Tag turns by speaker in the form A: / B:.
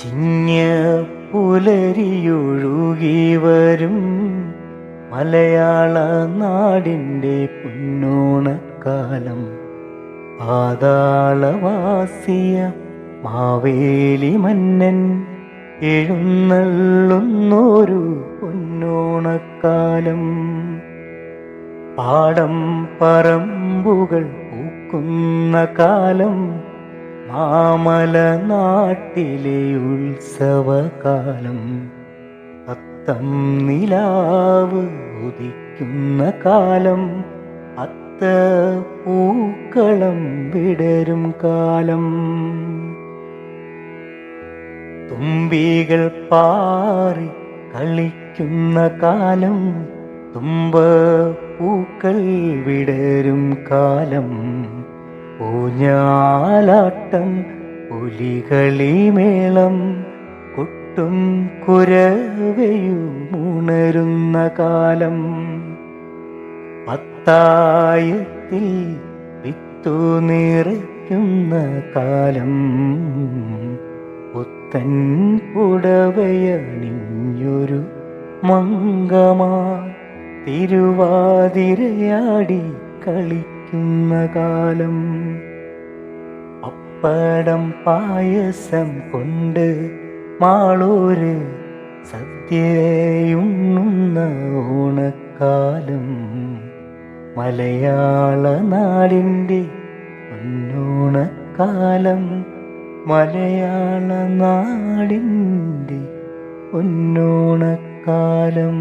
A: ചിഞ്ഞ പുലരിയൊഴുകി വരും മലയാള നാടിൻ്റെ പൊന്നോണക്കാലം. പാതാളവാസിയ മാവേലി മന്നൻ എഴുന്നള്ളുന്നൊരു പൊന്നോണക്കാലം. പാടം പറമ്പുകൾ പൂക്കുന്ന കാലം, മാമല നാട്ടിലെ ഉത്സവകാലം. അത്തം നിലാവ് ഉദിക്കുന്ന കാലം, അത്ത പൂക്കളം വിടരും കാലം. തുമ്പികൾ പാറി കളിക്കുന്ന കാലം, തുമ്പ പൂക്കൾ വിടരും കാലം. ഊഞ്ഞാലാട്ടം പുലികളിമേളം, കൊട്ടും കുരവയും ഉണരുന്ന കാലം. പത്തായത്തിൽ വിത്തു നിറയ്ക്കുന്ന കാലം, പുത്തൻ പുടവയണിഞ്ഞൊരു മംഗമാർ തിരുവാതിരയാടി കളിക്കുന്ന കാലം. പപ്പടം പായസം കൊണ്ട് മാളൂര് സദ്യയുണ്ണുന്ന ഓണക്കാലം. മലയാള നാടിൻ്റെ പൊന്നോണക്കാലം, മലയാള നാടിൻ്റെ പൊന്നോണക്കാലം.